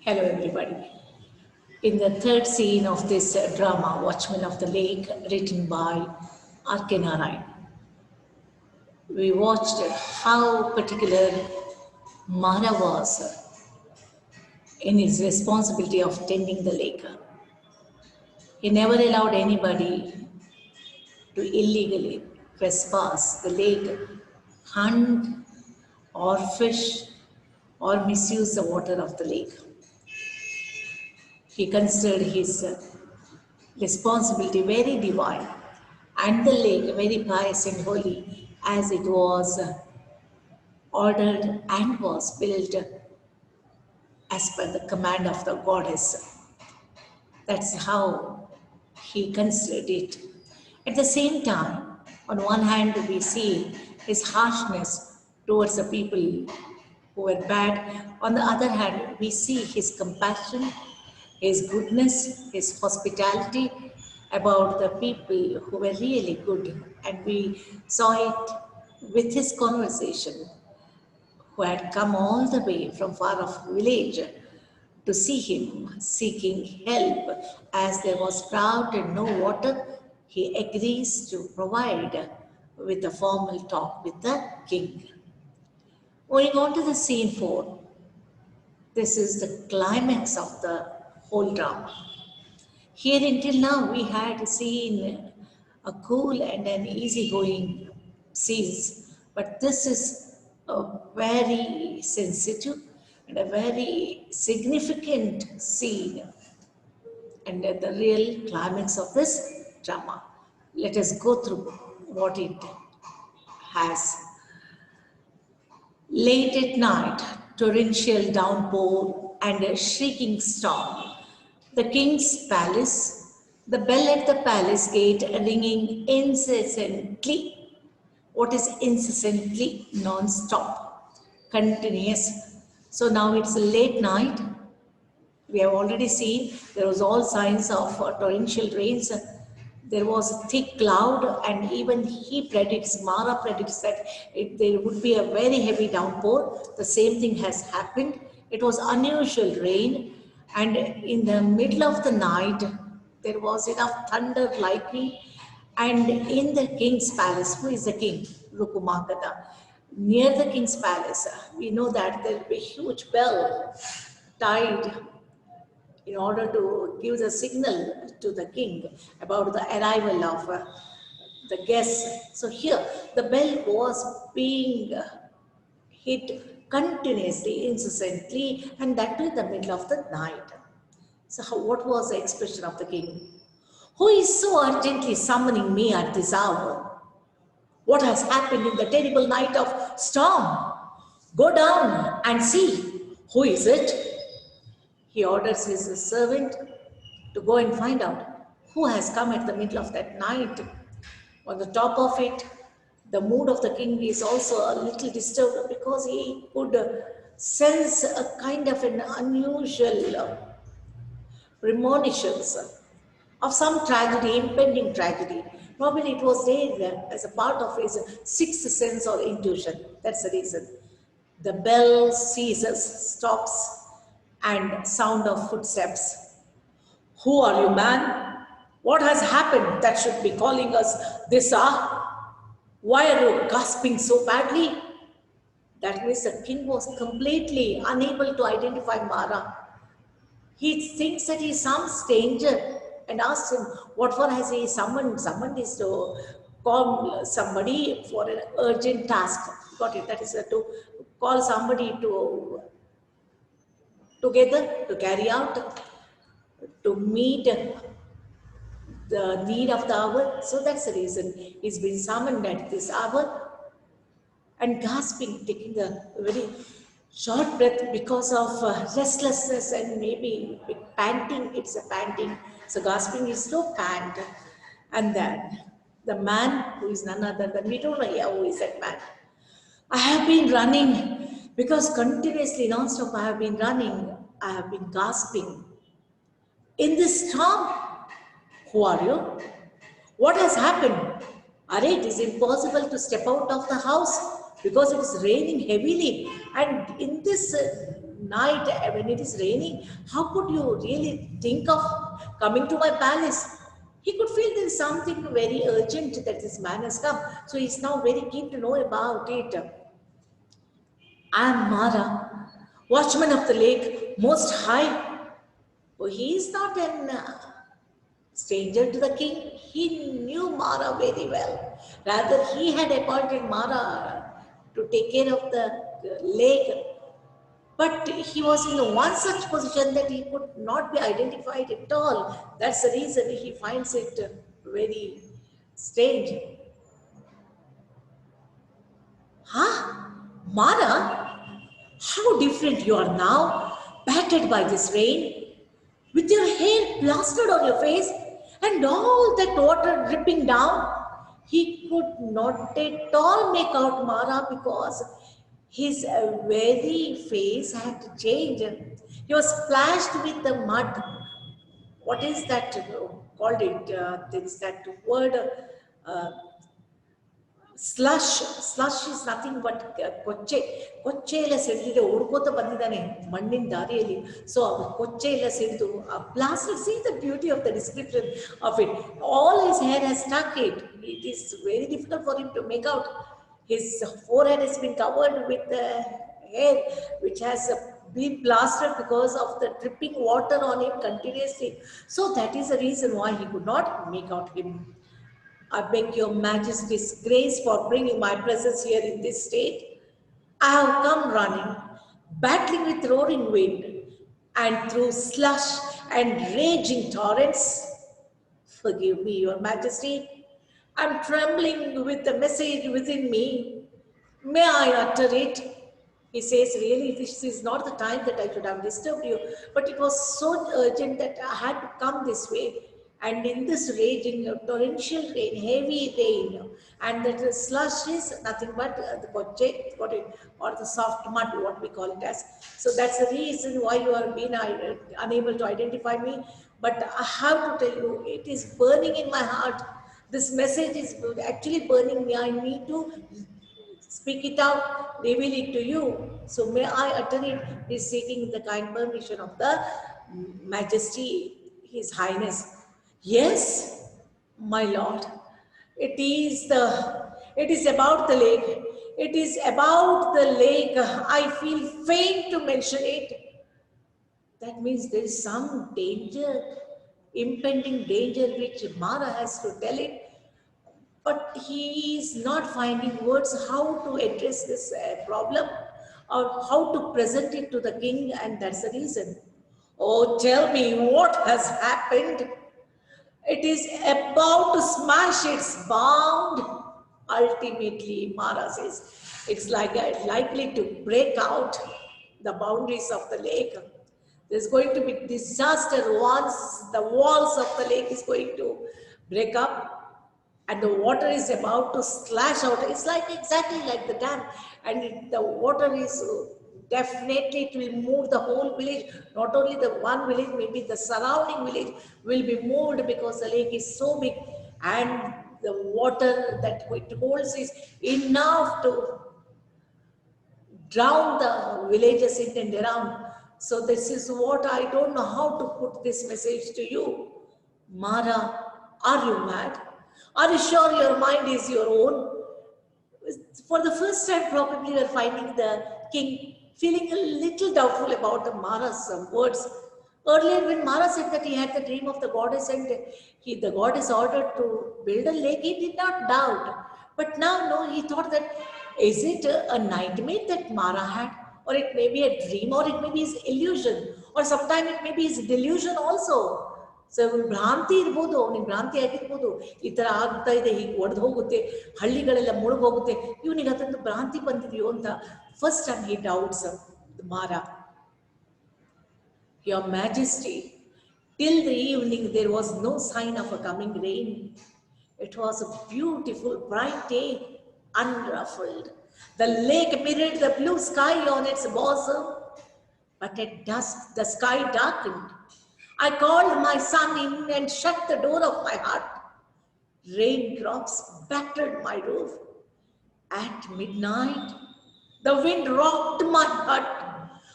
Hello, everybody. In the third scene of this drama, Watchmen of the Lake, written by R.K. Narayan, we watched how particular Mara was in his responsibility of tending the lake. He never allowed anybody to illegally trespass the lake, hunt or fish or misuse the water of the lake. He considered his responsibility very divine and the lake very pious and holy as it was ordered and was built as per the command of the goddess. That's how he considered it. At the same time, on one hand, we see his harshness towards the people who were bad. On the other hand, we see his compassion, his goodness, his hospitality about the people who were really good. And we saw it with his conversation, who had come all the way from far off village to see him seeking help as there was drought and no water. He agrees to provide with a formal talk with the king. Going on to the scene 4, this is the climax of the whole drama. Here until now we had seen a cool and an easygoing scenes, but this is a very sensitive and a very significant scene and the real climax of this drama. Let us go through what it has. Late at night, torrential downpour and a shrieking storm. The king's palace, the bell at the palace gate ringing incessantly. What is incessantly? Non-stop, continuous. So now it's a late night. We have already seen there was all signs of torrential rains. There was a thick cloud, and even Mara predicts that there would be a very heavy downpour. The same thing has happened. It was unusual rain, and in the middle of the night, there was enough thunder, lightning, and in the king's palace, who is the king? Rukumagada. Near the king's palace, we know that there will be a huge bell tied in order to give the signal to the king about the arrival of the guests. So here, the bell was being hit continuously, incessantly, and that too in the middle of the night. So what was the expression of the king? Who is so urgently summoning me at this hour? What has happened in the terrible night of storm? Go down and see. Who is it? He orders his servant to go and find out who has come at the middle of that night. On the top of it, the mood of the king is also a little disturbed because he could sense a kind of an unusual premonitions of some tragedy, impending tragedy. Probably it was there as a part of his sixth sense or intuition. That's the reason. The bell ceases, stops, and sound of footsteps. Who are you, man? What has happened that should be calling us this hour? Why are you gasping so badly? That means the king was completely unable to identify Mara. He thinks that he is some stranger and asks him, what for has he summoned? Summoned is to call somebody for an urgent task. Got it? That is to call somebody together to carry out, to meet the need of the hour. So that's the reason he's been summoned at this hour. And gasping, taking a very short breath because of restlessness and maybe panting. It's a panting. So gasping is to pant. And then the man, who is none other than, we don't know who is that man. I have been running because continuously, non-stop, I have been running. I have been gasping. In this storm, who are you? What has happened? Are it is impossible to step out of the house because it is raining heavily. And in this night when it is raining, how could you really think of coming to my palace? He could feel there is something very urgent that this man has come. So he's now very keen to know about it. I am Mara, watchman of the lake, most high. Oh, he is not an stranger to the king. He knew Mara very well. Rather, he had appointed Mara to take care of the lake. But he was in one such position that he could not be identified at all. That's the reason he finds it very strange. Huh? Mara, how different you are now, battered by this rain, with your hair plastered on your face and all that water dripping down. He could not at all make out Mara because his very face had changed. He was splashed with the mud. What is that called it? It's that word. Uh, slush is nothing but ಕೊಚ್ಚೆ ಎಲ್ಲ ಸಿಡಿದಿದೆ, ಓಡ್ಕೋತ ಬಂದಿದ್ದಾನೆ ಮಣ್ಣಿನ ದಾರಿಯಲ್ಲಿ. So ಅವ್ರು ಕೊಚ್ಚೆ ಎಲ್ಲ ಸಿಡಿದು blasted. See the beauty of the description of it. All his hair has stuck it. It is very difficult for him to make out. His forehead has been covered with hair which has been plastered because of the dripping water on it continuously. So that is the reason why he could not make out him. I beg your majesty's grace for bringing my presence here in this state. I have come running, battling with roaring wind and through slush and raging torrents. Forgive me, your majesty. I'm trembling with the message within me. May I utter it? He says, really, this is not the time that I should have disturbed you, but it was so urgent that I had to come this way. And in this raging, torrential rain, heavy rain, and the slush is nothing but the koche, or the soft mud, what we call it as. So that's the reason why you are being unable to identify me. But I have to tell you, it is burning in my heart. This message is actually burning me. I need to speak it out, reveal it to you. So may I utter it? He is seeking the kind permission of the Majesty, His Highness. Yes, my lord. It is about the lake. It is about the lake. I feel faint to mention it. That means there is some danger, impending danger, which Mara has to tell it. But he is not finding words how to address this problem or how to present it to the king, and that's the reason. Oh, tell me what has happened. It is about to smash its bound. Ultimately, Mara says, it's likely to break out the boundaries of the lake. There's going to be disaster once the walls of the lake is going to break up and the water is about to splash out. It's like exactly like the dam, and the water is definitely, it will move the whole village. Not only the one village, maybe the surrounding village will be moved because the lake is so big and the water that it holds is enough to drown the villages in and around. So this is what I don't know how to put this message to you. Mara, are you mad? Are you sure your mind is your own? For the first time, probably you're finding the king feeling a little doubtful about the Mara's words. Earlier, when Mara said that he had the dream of the goddess and the goddess ordered to build a lake, he did not doubt. But now, no, he thought that, is it a nightmare that Mara had? Or it may be a dream, or it may be his illusion, or sometimes it may be his delusion also. So ಭ್ರಾಂತಿ ಇರ್ಬೋದು, ಅವನಿಗೆ ಭ್ರಾಂತಿ ಆಗಿರ್ಬೋದು, ಈ ಥರ ಆಗ್ತಾ ಇದೆ, ಹೀಗೆ ಒಡೆದು ಹೋಗುತ್ತೆ, ಹಳ್ಳಿಗಳೆಲ್ಲ ಮುಳುಗಿ ಹೋಗುತ್ತೆ, ಇವನಿಗೆ ಅದೊಂದು ಭ್ರಾಂತಿ ಬಂದಿದೆಯೋ ಅಂತ first time he doubts Mara. Your Majesty, till the evening there was no sign of a coming rain. It was a beautiful bright day, unruffled. The lake mirrored the blue sky on its bosom, but at dusk the sky darkened. I called my son in and shut the door of my heart. Raindrops battered my roof. At midnight, the wind rocked my hut.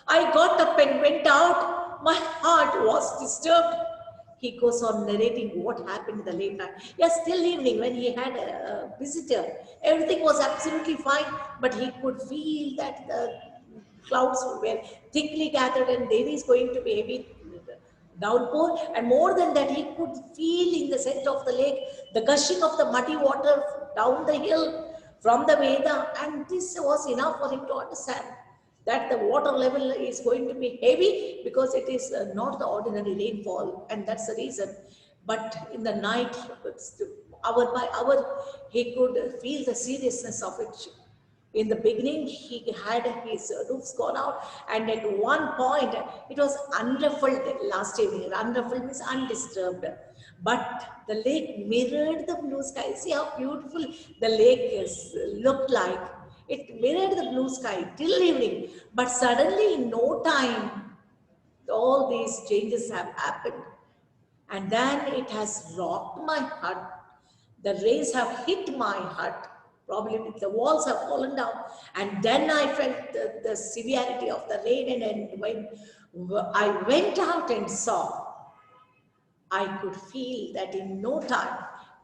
I got up and went out. My heart was disturbed. He goes on narrating what happened in the late night. Yes, still evening when he had a visitor. Everything was absolutely fine, but he could feel that the clouds were thickly gathered and there is going to be heavy downpour. And more than that, he could feel in the center of the lake the gushing of the muddy water down the hill from the Veda. And this was enough for him to understand that the water level is going to be heavy because it is not the ordinary rainfall, and that's the reason. But in the night, hour by hour, he could feel the seriousness of it. In the beginning, he had his roofs gone out, and at one point, it was unruffled last evening. Unruffled means undisturbed. But the lake mirrored the blue sky. See how beautiful the lake looked like. It mirrored the blue sky till evening. But suddenly, in no time, all these changes have happened. And then it has rocked my hut. The rays have hit my hut. Probably the walls have fallen down. And then I felt the severity of the rain. And when I went out and saw, I could feel that in no time,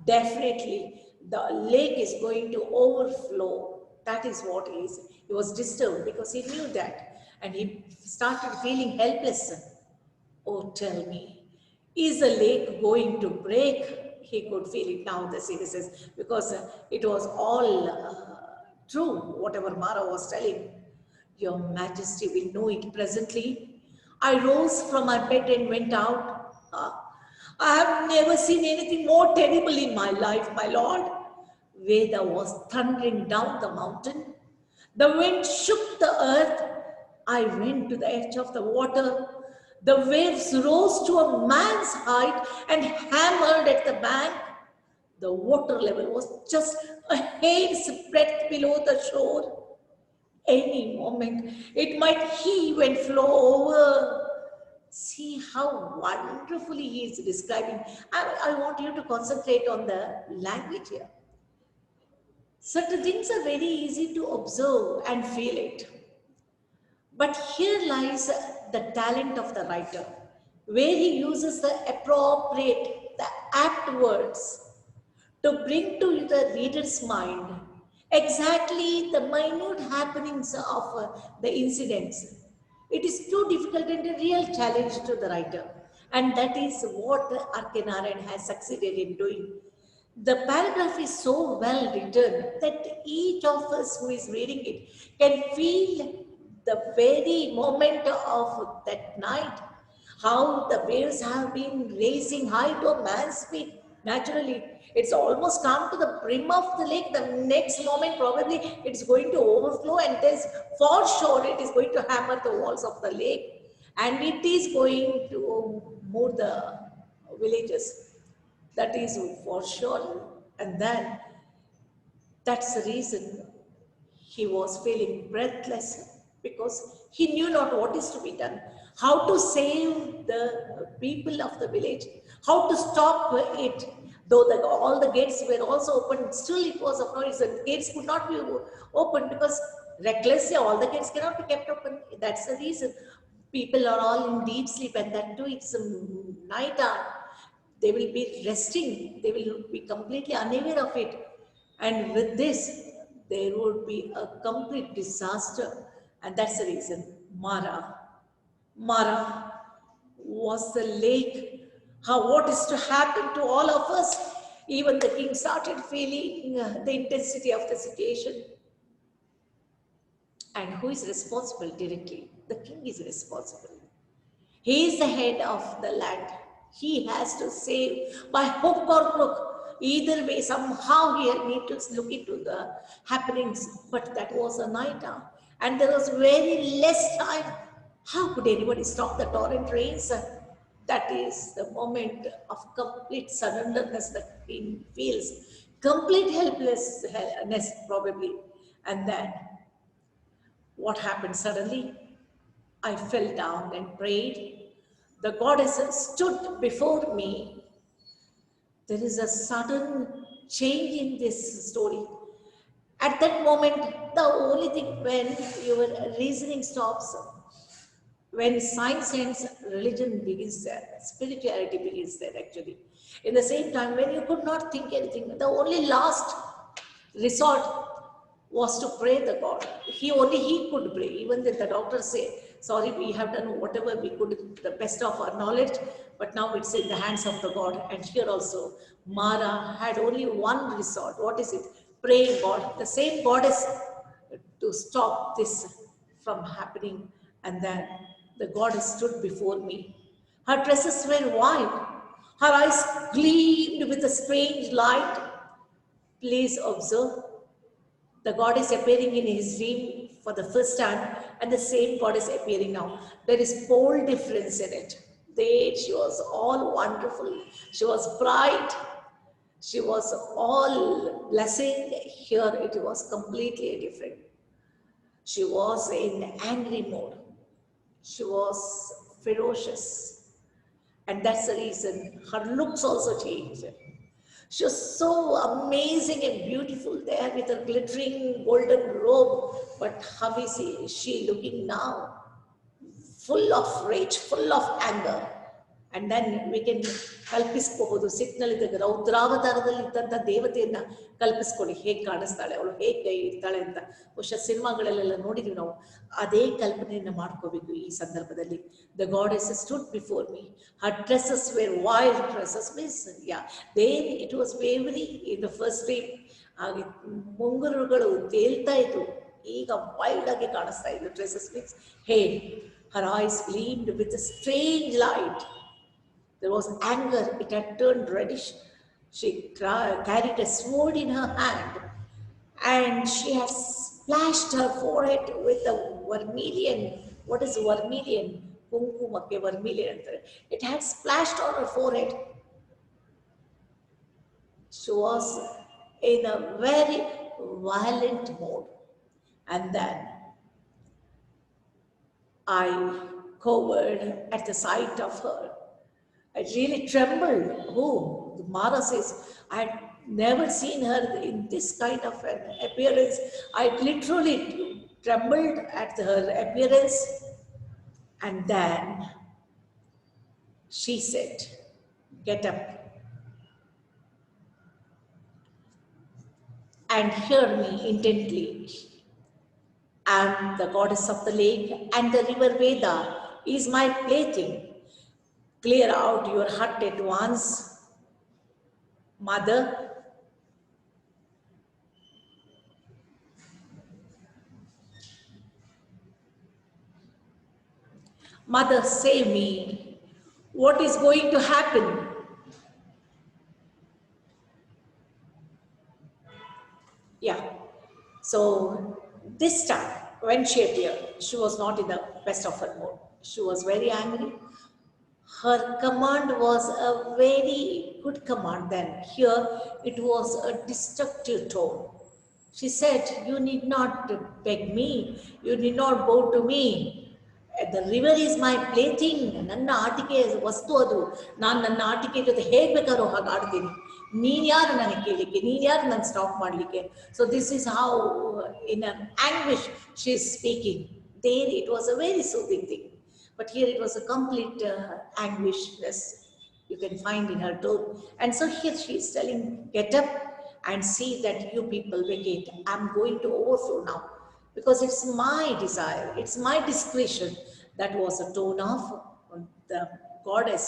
definitely the lake is going to overflow. That is what he is. He was disturbed because he knew that. And he started feeling helpless. Oh, tell me, is the lake going to break? He could feel it now, the seriousness, because it was all true, whatever Mara was telling. Your Majesty will know it presently. I rose from my bed and went out. I have never seen anything more terrible in my life, my lord. Veda was thundering down the mountain. The wind shook the earth. I went to the edge of the water. The waves rose to a man's height and hammered at the bank. The water level was just a hair's breadth below the shore. Any moment, it might heave and flow over. See how wonderfully he is describing. I want you to concentrate on the language here. Certain things are very easy to observe and feel it. But here lies the talent of the writer, where he uses the appropriate, the apt words to bring to the reader's mind exactly the minute happenings of the incidents. It is too difficult and a real challenge to the writer. And that is what Arkenaren has succeeded in doing. The paragraph is so well written that each of us who is reading it can feel the very moment of that night, how the waves have been raising high to a man's feet. Naturally, it's almost come to the brim of the lake. The next moment, probably it's going to overflow, and there's for sure it is going to hammer the walls of the lake, and it is going to move the villages. That is for sure. And then that's the reason he was feeling breathless because he knew not what is to be done, how to save the people of the village, how to stop it. Though all the gates were also open, still it was of no use. The gates could not be opened because recklessly all the gates cannot be kept open. That's the reason. People are all in deep sleep, and that too, it's night hour. They will be resting. They will be completely unaware of it. And with this, there would be a complete disaster. And that's the reason Mara was the lake. What is to happen to all of us? Even the king started feeling the intensity of the situation. And who is responsible directly? The king is responsible. He is the head of the land. He has to save by hook or crook. Either way, somehow he need to look into the happenings. But that was a night hour. And there was very less time. How could anybody stop the torrent rains? That is the moment of complete surrenderness that he feels. Complete helplessness, probably. And then what happened suddenly? I fell down and prayed. The goddess stood before me. There is a sudden change in this story. At that moment, the only thing when your reasoning stops, when science ends, religion begins there, spirituality begins there actually. In the same time, when you could not think anything, the only last resort was to pray the God. He could pray. Even then the doctors say, sorry, we have done whatever we could, the best of our knowledge, but now it's in the hands of the God. And here also, Mara had only one resort. What is it? Pray God. The same goddess to stop this from happening. And then the goddess stood before me. Her tresses were white. Her eyes gleamed with a strange light. Please observe, the goddess appearing in his dream for the first time and the same goddess appearing now. There is pole difference in it. There she was all wonderful. She was bright. She was all blessing. Here it was completely different. She was in angry mode. She was ferocious. And that's the reason her looks also changed. She was so amazing and beautiful there with her glittering golden robe. But how is she looking now? Full of rage, full of anger. And then we can ಕಲ್ಪಿಸ್ಕೋಬಹುದು ಸಿಟ್ನಲ್ಲಿದ್ದಾಗ ರೌದ್ರಾವತಾರದಲ್ಲಿ ಇದ್ದಂಥ ದೇವತೆಯನ್ನ ಕಲ್ಪಿಸ್ಕೊಳ್ಳಿ ಹೇಗೆ ಕಾಣಿಸ್ತಾಳೆ ಅವಳು ಹೇಗೆ ಕೈ ಇರ್ತಾಳೆ ಅಂತ ಬಹುಶಃ ಸಿನಿಮಾಗಳಲ್ಲೆಲ್ಲ ನೋಡಿದೀವಿ ನಾವು ಅದೇ ಕಲ್ಪನೆಯನ್ನ ಮಾಡ್ಕೋಬೇಕು ಈ ಸಂದರ್ಭದಲ್ಲಿ the goddess stood before me her dresses were wild dresses means then it was wavy in the first day ಹಾಗೆ ಮುಂಗುರುಗಳು ತೇಲ್ತಾ ಇತ್ತು ಈಗ ವೈಲ್ಡ್ ಆಗಿ ಕಾಣಿಸ್ತಾ ಇತ್ತು dresses means hey her eyes gleamed with a strange light. There was anger, it had turned reddish. She carried a sword in her hand and she had splashed her forehead with a vermilion. What is vermilion? Kumkumakke vermilion. It had splashed on her forehead. She was in a very violent mood. And then I cowered at the sight of her. I really trembled. Oh, Mara says, I had never seen her in this kind of an appearance. I literally trembled at her appearance. And then she said, get up and hear me intently. I am the goddess of the lake, and the river Veda is my plaything. Clear out your hut at once, mother. Mother, save me. What is going to happen? Yeah. So this time, when she appeared, she was not in the best of her mood. She was very angry. Her command was a very good command then. Here it was a destructive tone. She said, you need not beg me. You need not bow to me. The river is my plaything. ನನ್ನ ಆಟಿಕೆ ವಸ್ತು ಅದು ನಾನು ನನ್ನ ಆಟಿಕೆ ಜೊತೆ ಹೇಗೆ ಬೇಕಾದ್ರೂ ಹಾಗೆ ಆಡ್ತೀನಿ ನೀನು ಯಾರು ನನಗೆ ಕೇಳಲಿಕ್ಕೆ ನೀನು ಯಾರು ನಾನು ಸ್ಟಾಪ್ ಮಾಡಲಿಕ್ಕೆ so this is how in an anguish she is speaking there it was a very soothing thing but here it was a complete anguishness you can find in her tone. And so here she is telling, get up and see that you people vacate. I'm going to overflow now because it's my desire, it's my discretion. That was a tone of the goddess.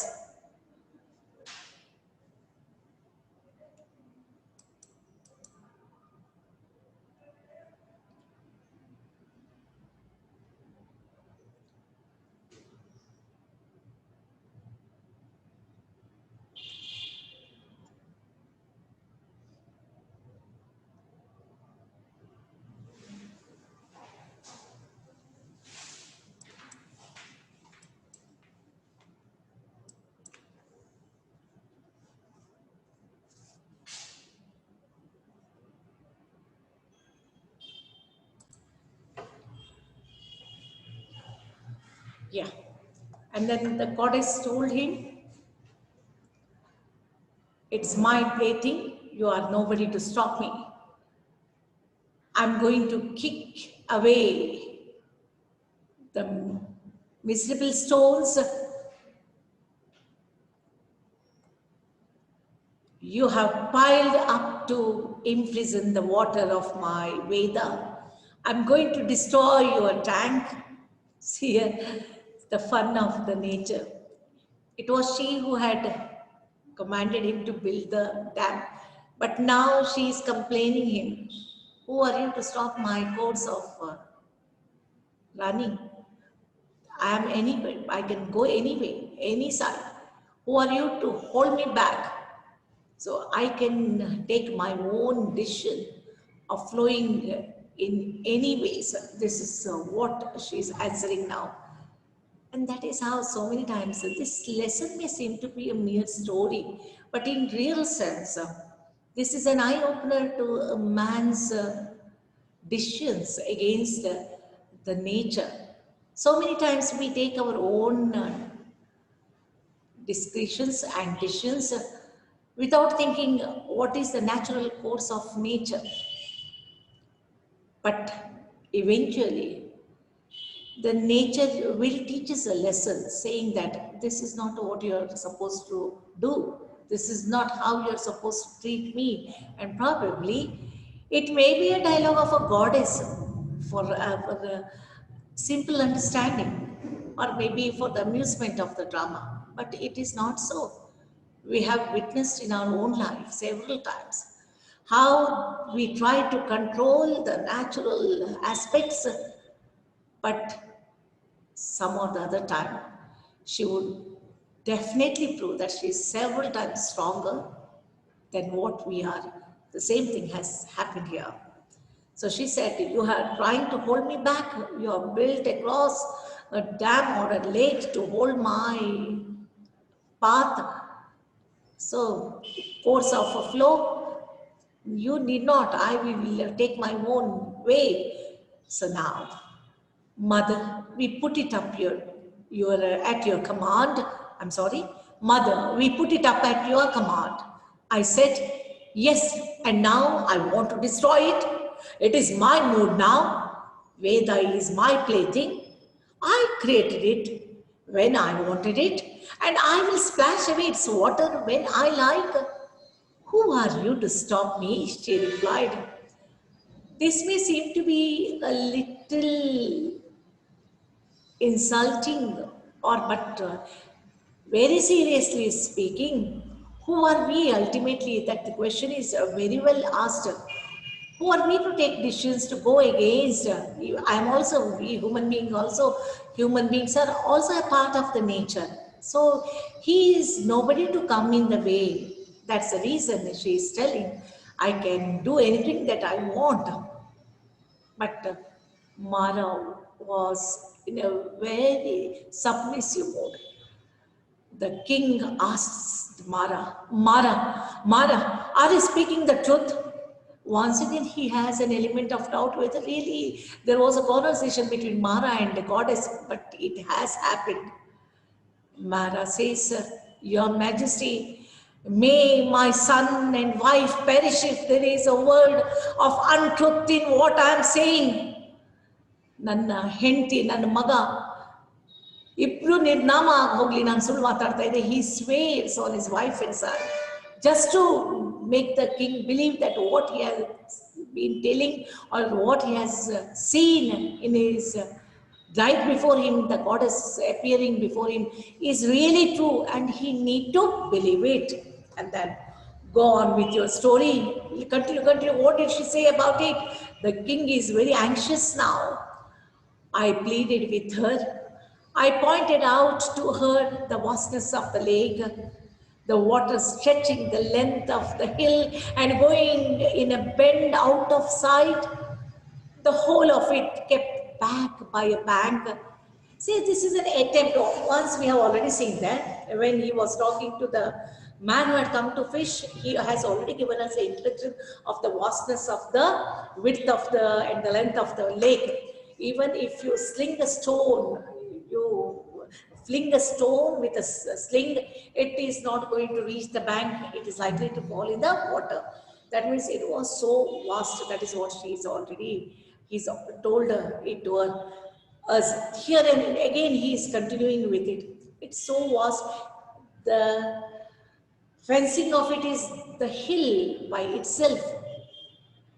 Yeah. And then the goddess told him, it's my plaything. You are nobody to stop me. I'm going to kick away the miserable stones you have piled up to imprison the water of my Veda. I'm going to destroy your tank. See here, the fun of the nature. It was she who had commanded him to build the dam. But now she is complaining him. Who are you to stop my course of running? I am anywhere. I can go anyway, any side. Who are you to hold me back? So I can take my own decision of flowing in any ways. This is what she's answering now. And that is how so many times this lesson may seem to be a mere story, but in real sense, this is an eye-opener to a man's decisions against the nature. So many times we take our own discretions and decisions without thinking what is the natural course of nature. But eventually, the nature will teach us a lesson saying that this is not what you're supposed to do. This is not how you're supposed to treat me. And probably it may be a dialogue of a goddess for the simple understanding or maybe for the amusement of the drama. But it is not so. We have witnessed in our own life several times how we try to control the natural aspects, but some or the other time she would definitely prove that she is several times stronger than what we are. The same thing has happened here. So she said, you are trying to hold me back. You have built across a dam or a lake to hold my path. So, course of a flow, you need not. I will take my own way. So now, Mother, we put it up at your command. I'm sorry. Mother, we put it up at your command. I said, yes, and now I want to destroy it. It is my mood now. Veda is my plaything. I created it when I wanted it, and I will splash away its water when I like. Who are you to stop me? She replied. This may seem to be a little insulting, or but very seriously speaking, who are we ultimately? That the question is very well asked. Who are we to take decisions to go against? I am also, we human beings also, human beings are also a part of the nature. So he is nobody to come in the way. That's the reason she is telling, I can do anything that I want. But Mara was in a very submissive mode. The king asks Mara, are you speaking the truth? Once again, he has an element of doubt whether really there was a conversation between Mara and the goddess, but it has happened. Mara says, Your Majesty, may my son and wife perish if there is a word of untruth in what I am saying. ನನ್ನ ಹೆಂಡತಿ ನನ್ನ ಮಗ ಇಬ್ರು ನಿರ್ನಾಮ ಹೋಗ್ಲಿ ನಾನು ಸುಳ್ಳು ಮಾತಾಡ್ತಾ ಇದ್ದೆ. He swears on his wife and son just to make the king believe that what he has been telling or what he has seen in his right before him, the goddess appearing before him, is really true, and he need to believe it. And then go on with your story. Continue. What did she say about it? The king is very anxious now. I pleaded with her. I pointed out to her the vastness of the lake, the water stretching the length of the hill and going in a bend out of sight, the whole of it kept back by a bank. See, this is an attempt. Once we have already seen that when he was talking to the man who had come to fish, he has already given us the introduction of the vastness of the width of the and the length of the lake. Even if you sling a stone, you fling a stone with a sling, it is not going to reach the bank. It is likely to fall in the water. That means it was so vast. That is what he's told it to her. us here, and again he is continuing with it. It's so vast. The fencing of it is the hill by itself,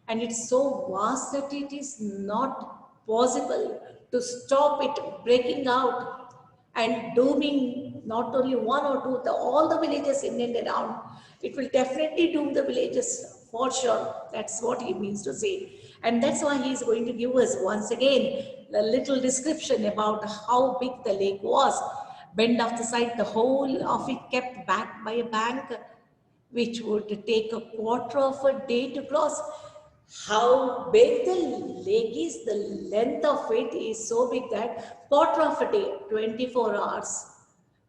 and it's so vast that it is not possible to stop it breaking out and dooming not only one or two, all the villages in and around. It will definitely doom the villages for sure. That's what he means to say. And that's why he is going to give us once again a little description about how big the lake was. Bend of the side, the whole of it kept back by a bank, which would take a quarter of a day to cross. How big the lake is, the length of it is so big that quarter of a day, 24 hours,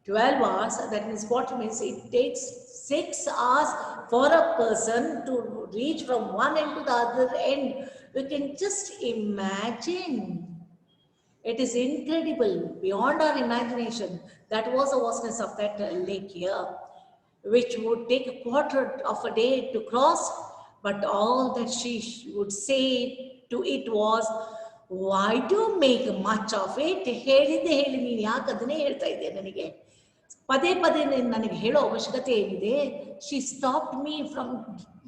12 hours, that means what means it takes 6 hours for a person to reach from one end to the other end. You can just imagine. It is incredible, beyond our imagination. That was the vastness of that lake here, which would take a quarter of a day to cross. But all that she would say to it was, why do you make much of it? ಹೇಳಿದ್ದೆ ಹೇಳಿ ನೀನು ಯಾಕೆ ಅದನ್ನೇ ಹೇಳ್ತಾ ಇದ್ದೆ ನನಗೆ ಪದೇ ಪದೇ ನನಗೆ ಹೇಳೋ ಅವಶ್ಯಕತೆ ಏನಿದೆ? She stopped me from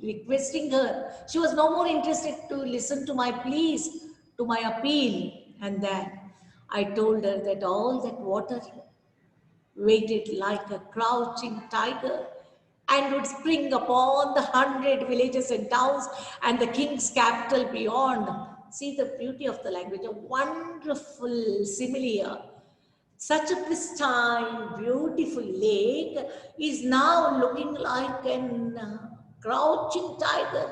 requesting her. She was no more interested to listen to my pleas, to my appeal. And then I told her that all that water waited like a crouching tiger and would spring upon the 100 villages and towns and the king's capital beyond. See the beauty of the language, a wonderful simile here. Such a pristine, beautiful lake is now looking like a crouching tiger,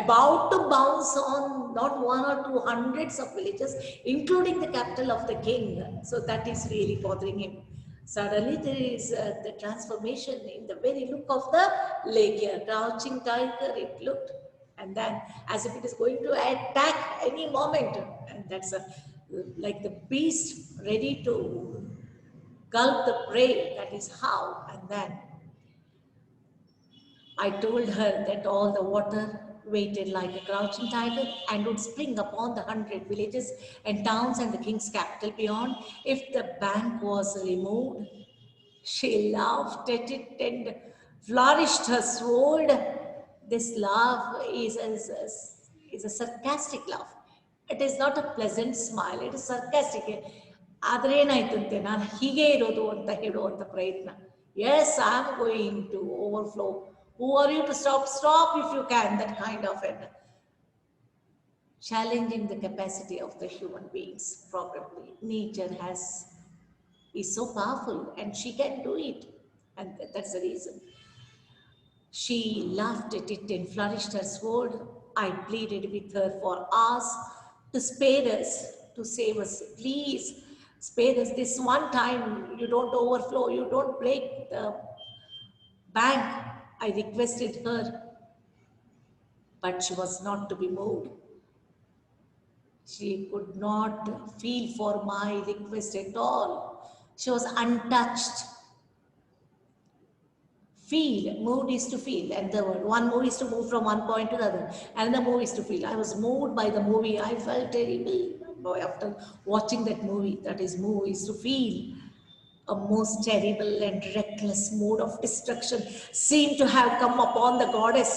about to bounce on not one or two hundreds of villages, including the capital of the king. So that is really bothering him. Suddenly there is the transformation in the very look of the lake here. Crouching tiger, it looked, and then as if it is going to attack any moment. And that's like the beast ready to gulp the prey. That is how. And then I told her that all the water waited like a crouching tiger and would spring upon the 100 villages and towns and the king's capital beyond if the bank was removed. She laughed at it and flourished her sword. This laugh is a sarcastic laugh. It is not a pleasant smile, it is sarcastic. ಆದರೆ ಏನಾಯ್ತಂತೆ, ನಾನು ಹೀಗೆ ಇರೋದು ಅಂತ ಹೇಳುವಂಥ ಪ್ರಯತ್ನ. Yes, I am going to overflow. Who are you to stop? Stop if you can. That kind of it. Challenging the capacity of the human beings, probably. Nature is so powerful and she can do it. And that's the reason. She laughed at it and flourished her sword. I pleaded with her for hours to spare us, to save us. Please, spare us this one time. You don't overflow, you don't break the bank. I requested her, but she was not to be moved. She could not feel for my request at all. She was untouched. Feel, moved is to feel, and the word one move is to move from one point to the other, and the move is to feel. I was moved by the movie. I felt terrible after watching that movie. That is, move is to feel. A most terrible and reckless mood of destruction seemed to have come upon the goddess.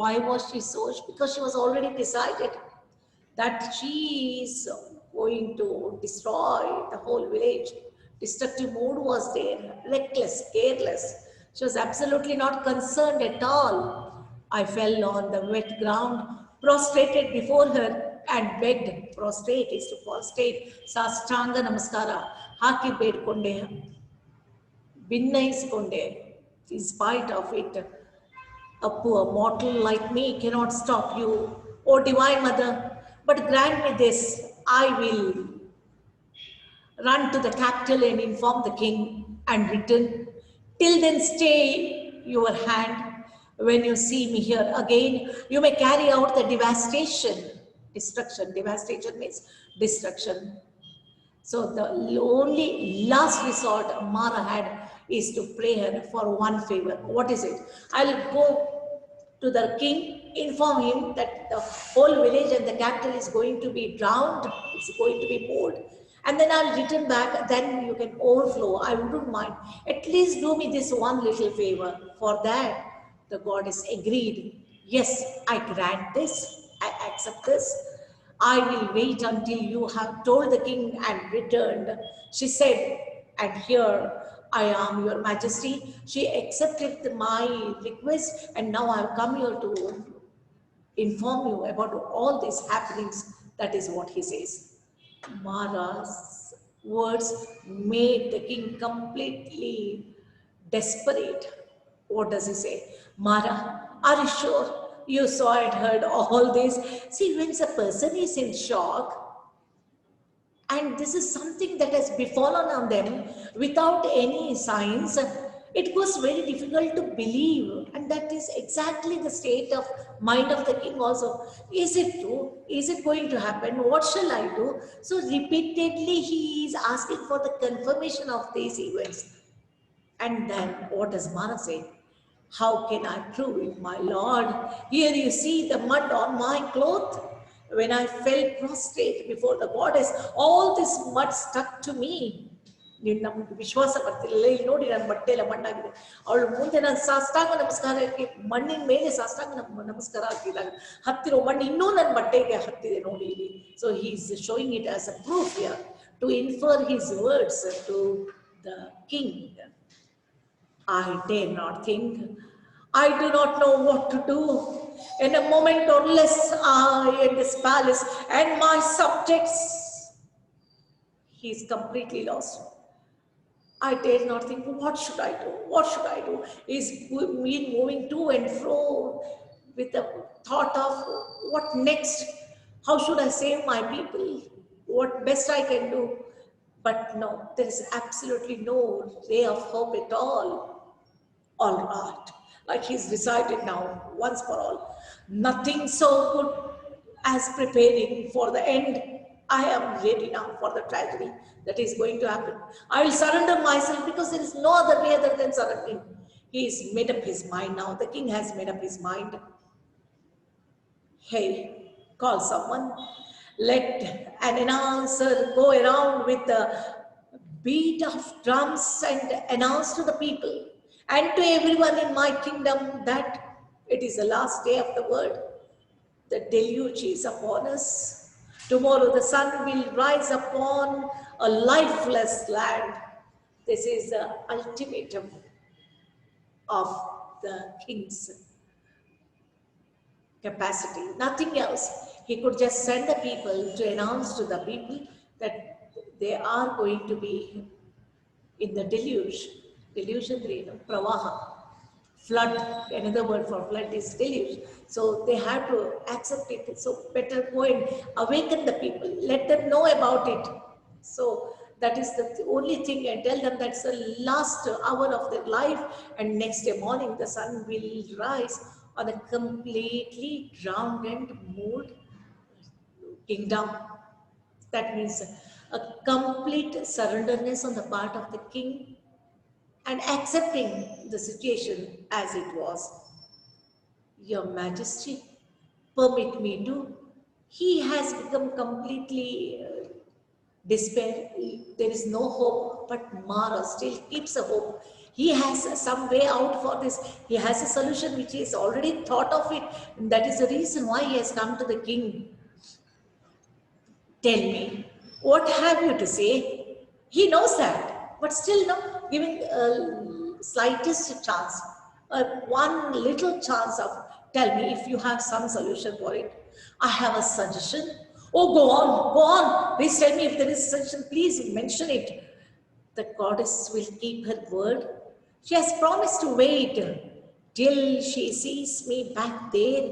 Why was she so? Because she was already decided that she is going to destroy the whole village. Destructive mood was there, reckless, careless. She was absolutely not concerned at all. I fell on the wet ground, prostrated before her, and begged. Prostrate is to prostrate. Sastanga namaskara. Haki bedkonde. Binnaikonde. In spite of it, a poor mortal like me cannot stop you, O Divine Mother. But grant me this, I will run to the capital and inform the king and return. Till then, stay your hand. When you see me here again, you may carry out the devastation. Destruction. Devastation means destruction. So the only last resort Mara had is to pray her for one favor. What is it? I'll go to the king, inform him that the whole village and the capital is going to be drowned, it's going to be moved. and then I'll return back, then you can overflow. I wouldn't mind. At least do me this one little favor. For that, the goddess agreed. Yes, I grant this, I accept this. I will wait until you have told the king and returned. She said, and here I am, your majesty. She accepted my request, and now I've come here to inform you about all these happenings. That is what he says. Mara's words made the king completely desperate. What does he say? Mara, are you sure you saw and heard all this? See, when a person is in shock, and this is something that has befallen on them without any signs, it was very difficult to believe. And that is exactly the state of mind of the king also. Is it true? Is it going to happen? What shall I do? So repeatedly he is asking for the confirmation of these events. And then what does Mara say? How can I prove it, my lord? Here you see the mud on my cloth. When I fell prostrate before the goddess, all this mud stuck to me. ನೀನು ನಮ್ಗೆ ವಿಶ್ವಾಸ ಬರ್ತಿಲ್ಲ, ಇಲ್ಲಿ ನೋಡಿ ನನ್ನ ಬಟ್ಟೆ ಎಲ್ಲ ಮಣ್ಣಾಗಿದೆ. ಅವಳು ಮುಂದೆ ನಾನು ಸಾಷ್ಟಾಂಗ ನಮಸ್ಕಾರಕ್ಕೆ ಮಣ್ಣಿನ ಮೇಲೆ ಸಾಷ್ಟಾಂಗ ನಮಸ್ಕಾರ ಹಾಕಿದಾಗ ಹತ್ತಿರೋ ಮಣ್ಣು ಇನ್ನೂ ನನ್ನ ಬಟ್ಟೆಗೆ ಹತ್ತಿದೆ ನೋಡಿ ಇಲ್ಲಿ. So he is showing it as a proof here to infer his words to the king. I dare not think. I do not know what to do. In a moment or less, I and this palace and my subjects. He is completely lost. I dare not think, what should I do? What should I do? He's moving to and fro with the thought of what next? How should I save my people? What best I can do? But no, there is absolutely no ray of hope at all. All right, like he's decided now, once for all. Nothing so good as preparing for the end. I am ready now for the tragedy that is going to happen. I will surrender myself because there is no other way other than surrendering. He has made up his mind now. The king has made up his mind. Hey, call someone. Let an announcer go around with the beat of drums and announce to the people and to everyone in my kingdom that it is the last day of the world. The deluge is upon us. Tomorrow the sun will rise upon a lifeless land. This is the ultimatum of the king's capacity, nothing else. He could just send the people to announce to the people that they are going to be in the deluge. Deluge ಅಂದ್ರೆ ಏನು? ಪ್ರವಾಹ. Flood, another word for flood is deluge. So they have to accept it. So better go and awaken the people, let them know about it. So that is the only thing, and tell them that's the last hour of their life, and next day morning the sun will rise on a completely drowned and moved kingdom. That means a complete surrenderness on the part of the king and accepting the situation as it was. Your Majesty, permit me to. He has become completely despair. There is no hope, but Mara still keeps a hope. He has some way out for this. He has a solution which he has already thought of it. And that is the reason why he has come to the king. Tell me, what have you to say? He knows that, but still no, giving slightest chance, one little chance of, tell me if you have some solution for it. I have a suggestion. Oh, go on. Please tell me if there is a suggestion. Please mention it. The goddess will keep her word. She has promised to wait till she sees me back there.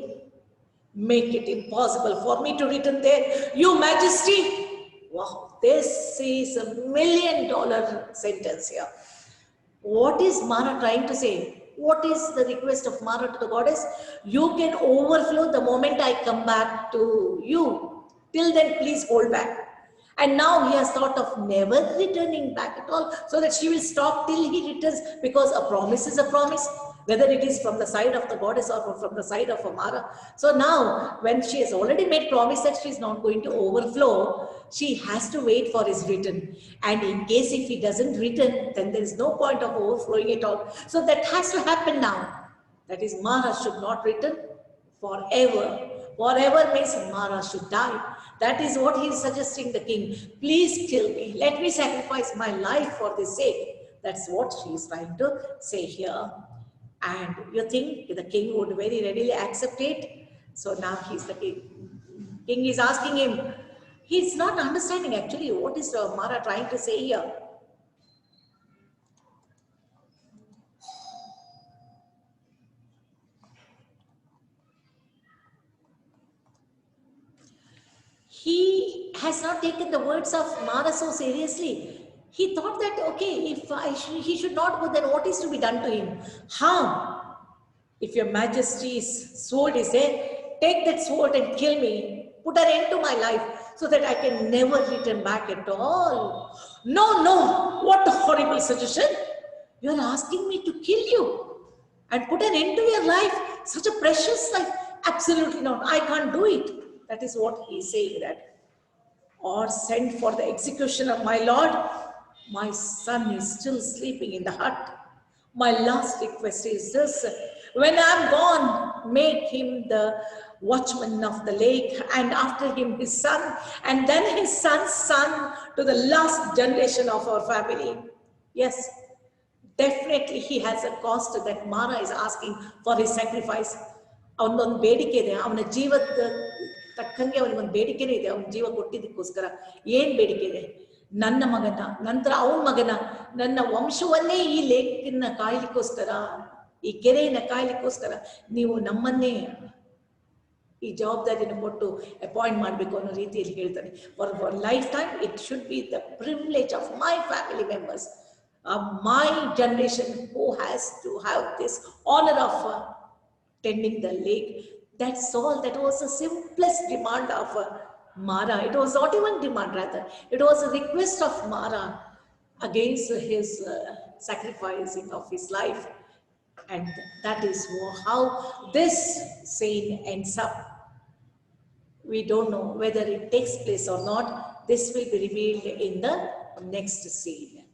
Make it impossible for me to return there, Your Majesty. Wow, this is $1 million sentence here. What is Mara trying to say? What is the request of Mara to the goddess? You can overflow the moment I come back to you. Till then, please hold back. And now he has thought of never returning back at all, so that she will stop till he returns, because a promise is a promise. whether it is from the side of the goddess or from the side of Mara. So now, when she has already made promise that she is not going to overflow, she has to wait for his return. And in case if he doesn't return, then there is no point of overflowing at all. So that has to happen now. That is, Mara should not return forever. Forever means Mara should die. That is what he is suggesting the king. Please kill me. Let me sacrifice my life for this sake. That's what she is trying to say here. And you think the king would very readily accept it? So now he's the king. King is asking him. He's not understanding actually what is Mara trying to say here. He has not taken the words of Mara so seriously. He thought that, okay, if he should not go, then what is to be done to him? How? If your majesty's sword is there, take that sword and kill me. Put an end to my life so that I can never return back at all. No, no, what a horrible suggestion. You are asking me to kill you and put an end to your life, such a precious life. Absolutely not, I can't do it. That is what he is saying, that, or send for the execution of my lord. My son is still sleeping in the hut. My last request is this: when I am gone, make him the watchman of the lake, and after him his son, and then his son's son, to the last generation of our family. Yes, definitely he has a cost that Mara is asking for his sacrifice. ಅವನೊಂದು ಬೇಡಿಕೆ ಇದೆ, ಅವನ ಜೀವದ ತಕ್ಕಂಗೆ ಅವನಿಗೊಂದು ಬೇಡಿಕೆನೇ ಇದೆ. ಅವನ ಜೀವ ಕೊಟ್ಟಿದ್ದಕ್ಕೋಸ್ಕರ ಏನು ಬೇಡಿಕೆ ಇದೆ? ನನ್ನ ಮಗನ ನಂತರ ಅವನ ಮಗನ, ನನ್ನ ವಂಶವನ್ನೇ ಈ ಲೇಖನ ಕಾಯ್ಲಿಕ್ಕೋಸ್ಕರ, ಈ ಕೆರೆಯನ್ನು ಕಾಯ್ಲಿಕ್ಕೋಸ್ಕರ ನೀವು ನಮ್ಮನ್ನೇ ಈ ಜವಾಬ್ದಾರಿಯನ್ನು ಕೊಟ್ಟು ಅಪಾಯಿಂಟ್ ಮಾಡಬೇಕು ಅನ್ನೋ ರೀತಿಯಲ್ಲಿ ಹೇಳ್ತಾನೆ. For life time it should be the privilege of my family members, my generation who has to have this honor of tending the lake. That's all. That was the simplest demand of Mara. It was not even demand, rather. It was a request of Mara against his sacrificing of his life. And that is how this scene ends up. We don't know whether it takes place or not. This will be revealed in the next scene.